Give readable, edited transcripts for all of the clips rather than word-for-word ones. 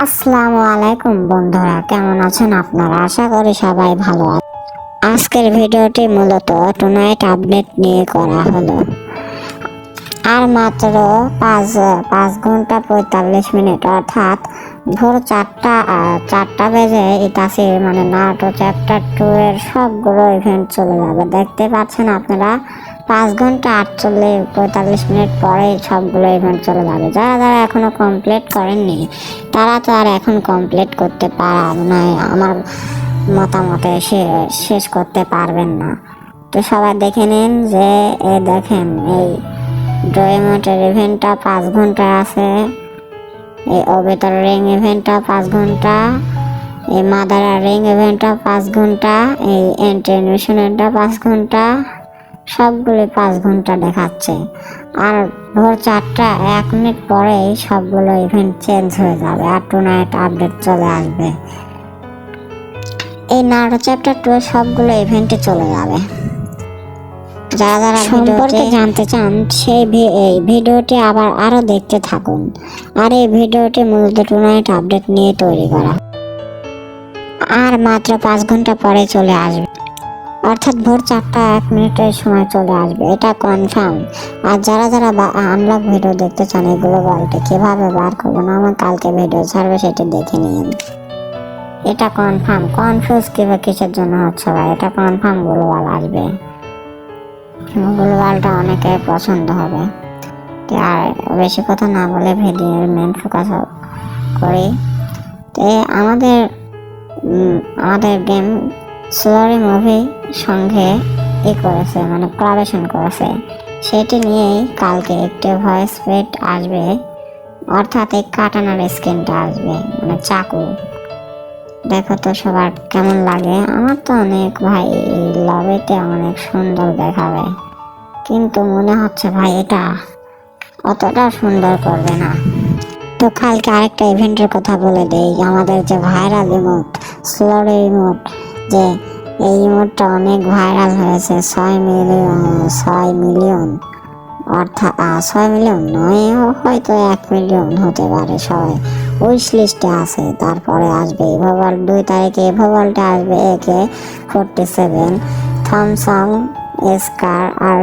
আসসালামু আলাইকুম বন্ধুরা, কেমন আছেন আপনারা? আশা করি সবাই ভালো আছেন। আজকের ভিডিওটি মূলত টুনাইট আপডেট নিয়ে করা হলো। আর মাত্র 5 ঘন্টা 45 মিনিট অর্থাৎ ভোর 4টা বেজে ইতাসি মানে নারুটো চ্যাপ্টার 2 এর সবগুলো ইভেন্ট চলে যাবে। দেখতে পাচ্ছেন আপনারা 5 ঘন্টা 48 45 মিনিট পরে সবগুলো ইভেন্ট চলে যাবে। যারা যারা এখনো কমপ্লিট করেননি তারা তো আর এখন কমপ্লিট করতে নয়, আমার মতামতে শেষ করতে পারবেন না। তো সবাই দেখে নিন যে দেখেন এই ড্রয়িংয়ের ইভেন্টটা 5 ঘন্টা আছে, এই অবিতর রিং ইভেন্টটা 5 ঘন্টা, এই মাদারা রিং ইভেন্টটা 5 ঘন্টা, এই এন্ট্রিনেশনটা 5 ঘন্টা, সবগুলি 5 ঘন্টা দেখাচ্ছে। আর ভোর 4টা 1 মিনিট পরেই সবগুলো ইভেন্ট চেঞ্জ হয়ে যাবে আর টুনাইট আপডেট চলে আসবে। এই নারুটো চ্যাপ্টার 2 সবগুলো ইভেন্টে চলে যাবে। যারা যারা সম্পর্কে জানতে চান এই ভিডিওটি আরো দেখতে থাকুন। আর এই ভিডিওটি মূলত টুনাইট আপডেট নিয়ে তৈরি করা, আর মাত্র 5 ঘন্টা পরে চলে আসবে, অর্থাৎ ভোর 4টা 1 মিনিটের সময় চলে আসবে, এটা কনফার্ম। আর যারা যারা আনলক ভিডিও দেখতে চান এই গ্লোবালটা কিভাবে বার করবেন, আমার কালকে ভিডিও ছাড়বে, সেটা দেখে নিন। এটা কনফার্ম, কনফিউজ কিসের জন্য হচ্ছে ভাই, এটা কনফার্ম গ্লোবাল আসবে। গ্লোবালটা অনেকে পছন্দ হবে। আর বেশি কথা না বলে ভিডিওর মেন ফোকাস করি। তো আমাদের গেম সোয়ারি মুভি সঙ্গে করেছে, মানে কোলাবোরেশন করেছে, সেটি নিয়েই কালকে একটি ভয়েস ফিট আসবে, অর্থাৎ এই কাটানার স্কিনটা আসবে, মানে চাকু। দেখো তো সবার কেমন লাগে। আমার তো অনেক ভাই এই লবিতে অনেক সুন্দর দেখাবে, কিন্তু মনে হচ্ছে ভাই এটা অতটা সুন্দর করবে না। তো কালকে আরেকটা ইভেন্টের কথা বলে দেই, আমাদের যে ভাইরাল ইমোট স্লোরি ইমোট, যে এই ইমোটটা অনেক ভাইরাল হয়েছে, 6 মিলিয়ন অর্থাৎ 6 মিলিয়ন নয়, হয়তো 1 মিলিয়ন হতে পারে, সবাই উইশ লিস্টে আছে। তারপরে আসবে ইভোভাল 2 তারিখে, ইভোভালটা আসবে AK-47 থমসং স্কার আর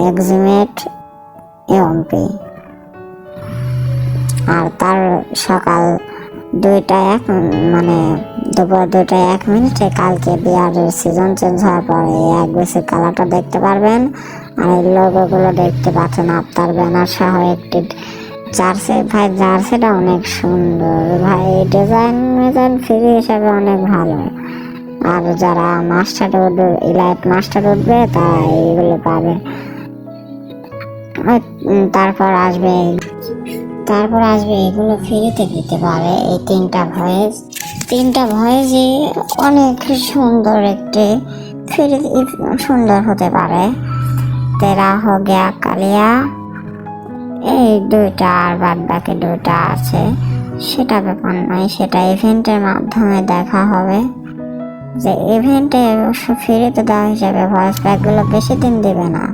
এক্সিমেট এমপি। আর তার সকাল 2টা মানে দুপুর 2টা 1 মিনিটে কালকে বিয়ারের সিজন চেঞ্জ হওয়ার পরে এক বেশি কালারটা দেখতে পারবেন। আর এই লোগোগুলো দেখতে পাচ্ছেন, আপনার ব্যানার সহ একটি জার্সি। ভাই জার্সিটা অনেক সুন্দর ভাই, ডিজাইন ফ্রি হিসাবে অনেক ভালো। আর যারা মাস্টার ইলাইট মাস্টার উঠবে তারা এইগুলো পাবে। তারপর আসবে এগুলো ফ্রিতে দিতে পারে। এই 3টা ভয়েসই অনেক সুন্দর, একটি ফ্রি সুন্দর হতে পারে। তেরা হো গিয়া কালিয়া, এই 2টা, আর বাদ বাকি 2টা আছে, সেটা ব্যাপার নয়, সেটা ইভেন্টের মাধ্যমে দেখা হবে। যে ইভেন্টে ফ্রিতে দেওয়া হিসাবে ভয়েস প্যাকগুলো বেশি দিন দেবে না।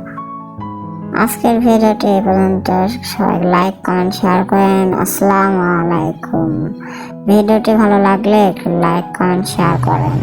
আজকের ভিডিওটি এই পর্যন্ত, সবাই লাইক কমেন্ট শেয়ার করেন। আসসালামু আলাইকুম। ভিডিওটি ভালো লাগলে একটু লাইক কমেন্ট শেয়ার করেন।